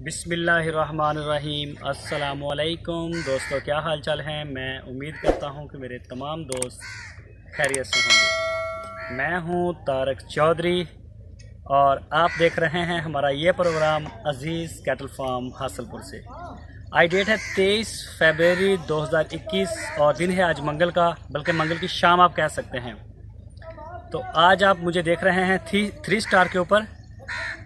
बिस्मिल्लाहिर्रहमानिर्रहीम। अस्सलामुअलैकुम दोस्तों, क्या हाल चाल है। मैं उम्मीद करता हूँ कि मेरे तमाम दोस्त खैरियत से होंगे। मैं हूँ तारक चौधरी और आप देख रहे हैं हमारा ये प्रोग्राम अज़ीज़ कैटल फार्म हासलपुर से। आज डेट है 23 फरवरी 2021 और दिन है आज मंगल का, बल्कि मंगल की शाम आप कह सकते हैं। तो आज आप मुझे देख रहे हैं 3 स्टार के ऊपर।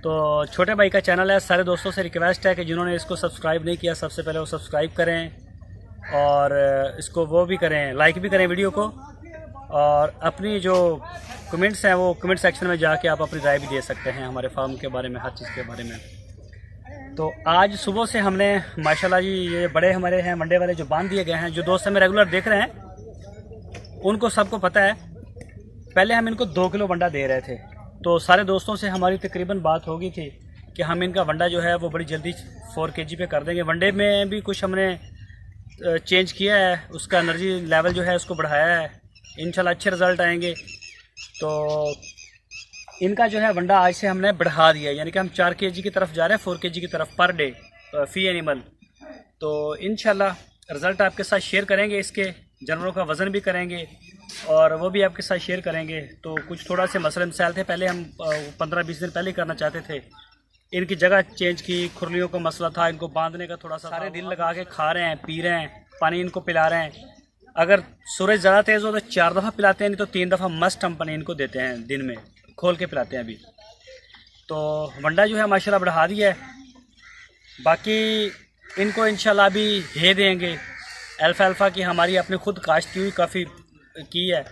तो छोटे भाई का चैनल है, सारे दोस्तों से रिक्वेस्ट है कि जिन्होंने इसको सब्सक्राइब नहीं किया सबसे पहले वो सब्सक्राइब करें और इसको वो भी करें, लाइक भी करें वीडियो को, और अपनी जो कमेंट्स हैं वो कमेंट सेक्शन में जाके आप अपनी राय भी दे सकते हैं हमारे फार्म के बारे में, हर चीज़ के बारे में। तो आज सुबह से हमने माशाल्लाह जी ये बड़े हमारे हैं मंडे वाले जो बांध दिए गए हैं, जो दोस्त हमें रेगुलर देख रहे हैं उनको सबको पता है। पहले हम इनको 2 किलो वंडा दे रहे थे, तो सारे दोस्तों से हमारी तकरीबन बात हो गई थी कि हम इनका वंडा जो है वो बड़ी जल्दी 4 kg पे कर देंगे। वंडे में भी कुछ हमने चेंज किया है, उसका एनर्जी लेवल जो है उसको बढ़ाया है, इंशाल्लाह अच्छे रिज़ल्ट आएंगे। तो इनका जो है वंडा आज से हमने बढ़ा दिया, यानी कि हम 4 kg की तरफ जा रहे हैं, 4 kg की तरफ पर डे फी एनिमल। तो इंशाल्लाह रिज़ल्ट आपके साथ शेयर करेंगे, इसके जानवरों का वज़न भी करेंगे और वो भी आपके साथ शेयर करेंगे। तो कुछ थोड़ा से मसले मसाइल थे, पहले हम 15-20 दिन पहले करना चाहते थे, इनकी जगह चेंज की, खुरलियों का मसला था, इनको बांधने का थोड़ा सा। सारे दिन लगा के खा रहे हैं, पी रहे हैं, पानी इनको पिला रहे हैं। अगर सूरज ज़्यादा तेज़ हो तो 4 दफ़ा पिलाते हैं, नहीं तो 3 दफ़ा मस्ट हम पानी इनको देते हैं, दिन में खोल के पिलाते हैं अभी। तो वंडा जो है माशाल्लाह बढ़ा दिया है। बाकी इनको इंशाल्लाह अभी हे देंगे अल्फ़ा की, हमारी अपने खुद काश्त की हुई काफ़ी की है।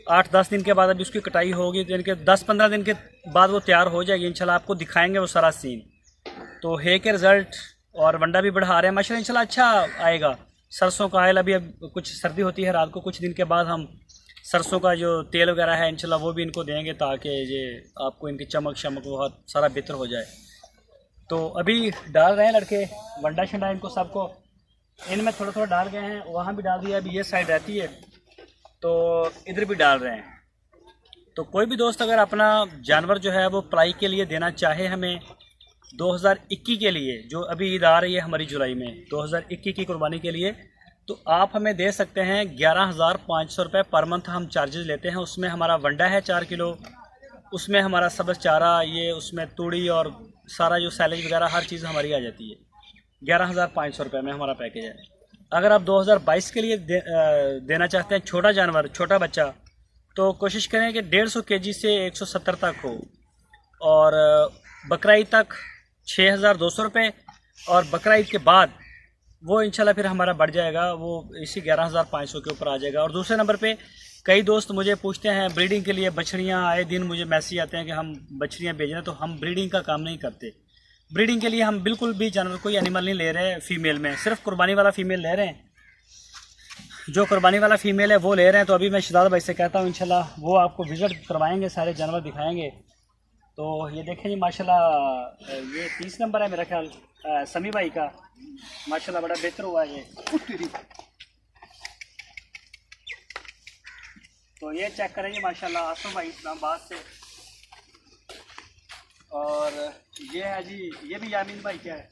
8-10 दिन के बाद अभी उसकी कटाई होगी, तो इनके 10-15 दिन के बाद वो तैयार हो जाएगी इंशाल्लाह, आपको दिखाएंगे वो सारा सीन। तो हे के रिज़ल्ट और वंडा भी बढ़ा रहे हैं माशाल्लाह, इंशाल्लाह अच्छा आएगा। सरसों का आयल अभी अब कुछ सर्दी होती है रात को, कुछ दिन के बाद हम सरसों का जो तेल वगैरह है इंशाल्लाह वो भी इनको देंगे, ताकि ये आपको इनकी चमक शमक बहुत सारा बेहतर हो जाए। तो अभी डाल रहे हैं लड़के वंडा शंडा इनको सबको, इनमें थोड़ा थोड़ा डाल गए हैं, वहाँ भी डाल दिया, अभी ये साइड रहती है तो इधर भी डाल रहे हैं। तो कोई भी दोस्त अगर अपना जानवर जो है वो पलाई के लिए देना चाहे हमें 2021 के लिए, जो अभी ईद आ रही है हमारी जुलाई में, 2021 की कुर्बानी के लिए, तो आप हमें दे सकते हैं 11,500 रुपये पर मंथ हम चार्जेस लेते हैं। उसमें हमारा वंडा है 4 किलो, उसमें हमारा सब्ज़ चारा, ये उसमें तूड़ी और सारा जो सैलेज वगैरह हर चीज़ हमारी आ जाती है। 11,500 रुपये में हमारा पैकेज है। अगर आप 2022 के लिए देना चाहते हैं छोटा जानवर, छोटा बच्चा, तो कोशिश करें कि 150 kg से 170 तक हो, और बकरा ईद तक 6,200 रुपये, और बकरा ईद के बाद वो इंशाल्लाह फिर हमारा बढ़ जाएगा, वो इसी 11,500 के ऊपर आ जाएगा। और दूसरे नंबर पे कई दोस्त मुझे पूछते हैं ब्रीडिंग के लिए बछड़ियाँ, आए दिन मुझे मैसेज आते हैं कि हम बछड़ियाँ भेज रहे हैं, तो हम ब्रीडिंग का काम नहीं करते। ब्रीडिंग के लिए हम बिल्कुल भी जानवर कोई एनिमल नहीं ले रहे फीमेल में, सिर्फ कुर्बानी वाला फीमेल ले रहे हैं। जो कुर्बानी वाला फीमेल है वो ले रहे हैं। तो अभी मैं शहजाद भाई से कहता हूँ इंशाल्लाह वो आपको विज़िट करवाएंगे, सारे जानवर दिखाएंगे। तो ये देखें जी माशाल्लाह, ये 30 नंबर है मेरा ख्याल समी भाई का, माशाल्लाह बड़ा बेहतर हुआ है ये। तो ये चेक करेंगे माशाल्लाह आसम भाई इस्लामाबाद से। और ये है जी, ये भी यामीन भाई क्या है,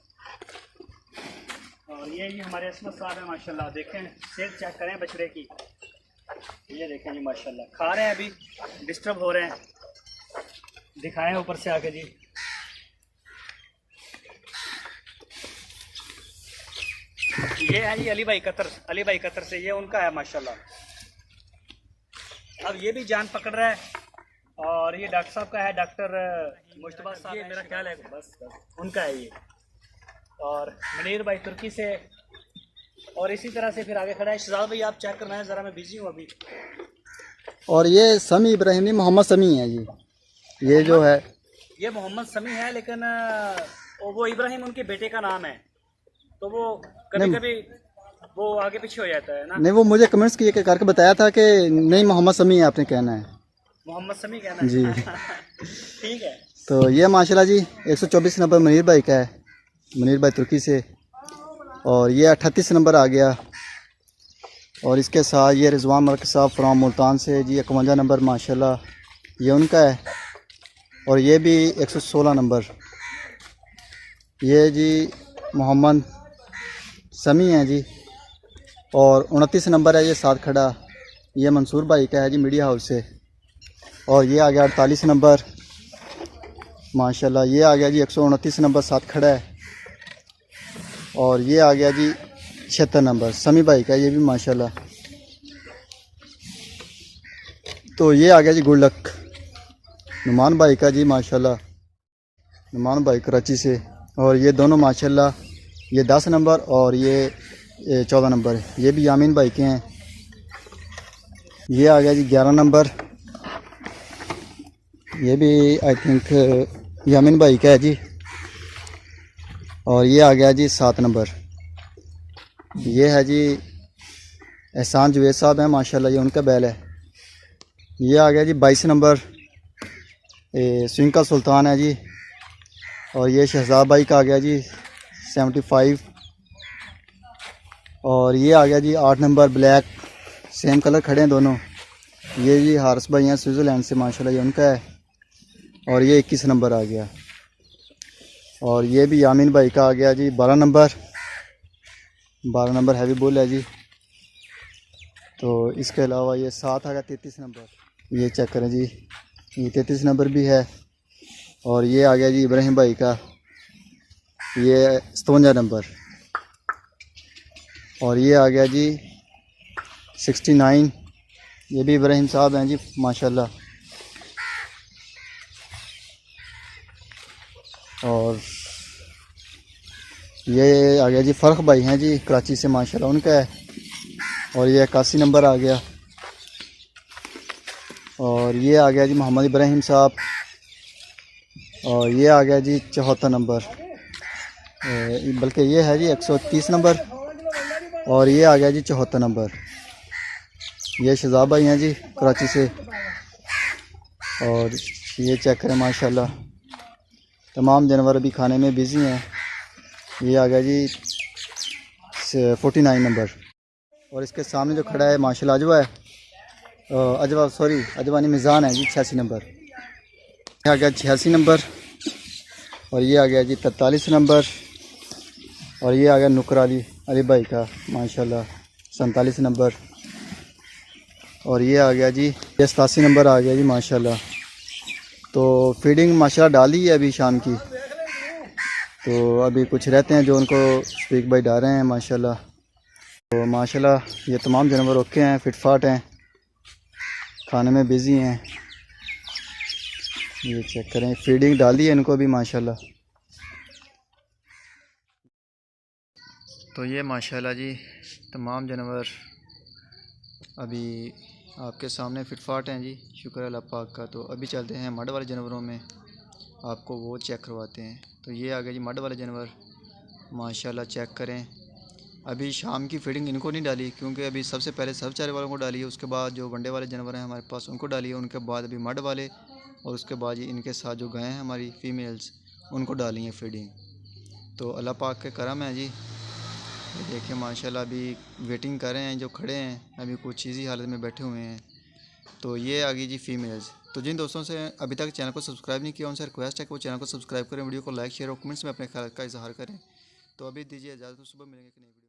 और ये हमारे असमत साहब है माशाल्लाह। देखें सेहत चेक करें बछड़े की, ये देखें जी माशाल्लाह खा रहे हैं, अभी डिस्टर्ब हो रहे हैं, दिखाएं ऊपर से आके जी। ये है जी अली भाई कतर से, ये उनका है माशाल्लाह। अब ये भी जान पकड़ रहा है, और ये डॉक्टर साहब का है, डॉक्टर मुश्तबा साहब, ये मेरा ख्याल है बस उनका है ये। और मनीर भाई तुर्की से, और इसी तरह से फिर आगे खड़ा है शहजाद भाई, आप चेक करना है ज़रा, मैं बिजी हूँ अभी। और ये समी इब्राहिम नहीं, मोहम्मद समी है जी, ये जो है ये मोहम्मद समी है, लेकिन वो इब्राहिम उनके बेटे का नाम है, तो वो कभी कभी वो आगे पीछे हो जाता है ना। नहीं, वो मुझे कमेंट्स किए करके बताया था कि नहीं मोहम्मद समी है, आपने कहना है मोहम्मद समी कहना जी। ठीक है। तो ये माशाल्लाह जी 124 नंबर मनीर भाई का है, मनीर भाई तुर्की से। और ये 38 नंबर आ गया, और इसके साथ ये रिजवान मलिक साहब फ्राम मुल्तान से जी 51 नंबर माशाल्लाह ये उनका है। और ये भी 116 नंबर। ये जी मोहम्मद समी है जी। और 29 नंबर है ये साथ खड़ा, ये मंसूर भाई का है जी मीडिया हाउस से। और ये आ गया 48 नंबर माशाल्लाह, ये आ गया जी 129 नंबर साथ खड़ा है। और ये आ गया जी 76 नंबर समी भाई का, ये भी माशाल्लाह। तो ये आ गया जी गुड लक नुमान भाई का जी माशाल्लाह, नुमान भाई कराची से। और ये दोनों माशाल्लाह, ये 10 नंबर और ये 14 नंबर, ये भी यामीन भाई के हैं। ये आ गया जी 11 नंबर, ये भी आई थिंक यामीन भाई का है जी। और ये आ गया जी 7 नंबर, ये है जी एहसान जुवेद साहब हैं माशाल्लाह, ये उनका बैल है। ये आ गया जी 22 नंबर स्विंग का सुल्तान है जी। और ये शहजाद भाई का आ गया जी 75। और ये आ गया जी 8 नंबर ब्लैक, सेम कलर खड़े हैं दोनों, ये जी हारिस भाई हैं स्विट्ज़रलैंड से माशाल्लाह, ये उनका है। और ये 21 नंबर आ गया। और ये भी यामीन भाई का आ गया जी 12 नंबर, 12 नंबर हैवी बुल है जी। तो इसके अलावा ये 7 आ गया 33 नंबर, ये चेक करें जी, ये 33 नंबर भी है। और ये आ गया जी इब्राहिम भाई का, ये 57 नंबर। और ये आ गया जी 69, ये भी इब्राहिम साहब हैं जी माशाल्लाह। और ये आ गया जी फ़र्क भाई हैं जी कराची से माशाल्लाह, उनका है। और ये 81 नंबर आ गया। और ये आ गया जी मोहम्मद इब्राहिम साहब। और ये आ गया जी 74 नंबर, बल्कि ये है जी 130 नंबर। और ये आ गया जी 74 नंबर, ये शहजाद भाई हैं जी कराची से। और ये चेक करें माशाल्लाह, तमाम जानवर अभी खाने में बिज़ी हैं। ये आ गया जी 49 नंबर। और इसके सामने जो खड़ा है माशाल्लाह अजवा है, अजवानी मिज़ान है जी 86 नंबर। ये आ गया 86 नंबर। और ये आ गया जी 43 नंबर। और ये आ गया नुकर अली भाई का माशाल्लाह 47 नंबर। और ये आ गया जी 87 नंबर आ गया जी माशाल्लाह। तो फीडिंग माशाल्लाह डाली है अभी शाम की, तो अभी कुछ रहते हैं जो उनको स्पीक बाई डाल रहे हैं माशाल्लाह। तो माशाल्लाह ये तमाम जानवर ओके हैं, फिटफाट हैं, खाने में बिज़ी हैं। ये चेक करें, फीडिंग डाली है इनको भी माशाल्लाह। तो ये माशाल्लाह जी तमाम जानवर अभी आपके सामने फिटफाट हैं जी, शुक्र अल्लाह पाक का। तो अभी चलते हैं मड वाले जानवरों में, आपको वो चेक करवाते हैं। तो ये आ गया जी मड वाले जानवर माशाल्लाह, चेक करें। अभी शाम की फीडिंग इनको नहीं डाली, क्योंकि अभी सबसे पहले सब चारे वालों को डाली है, उसके बाद जो वनडे वाले जानवर हैं हमारे पास उनको डाली है, उनके बाद अभी मड वाले, और उसके बाद ये इनके साथ जो गायें हैं हमारी फीमेल्स उनको डाली है फीडिंग। तो अल्लाह पाक के करम है जी। ये देखिए माशाल्लाह अभी वेटिंग कर रहे हैं, जो खड़े हैं अभी कुछ इजी हालत में बैठे हुए हैं। तो ये आ गई जी फीमेल्स। तो जिन दोस्तों से अभी तक चैनल को सब्सक्राइब नहीं किया उनसे रिक्वेस्ट है कि वो चैनल को सब्सक्राइब करें, वीडियो को लाइक शेयर और कमेंट्स में अपने ख्याल का इजहार करें। तो अभी दीजिए इजाज़त, सुबह मिलेंगे कि नहीं वीडियो।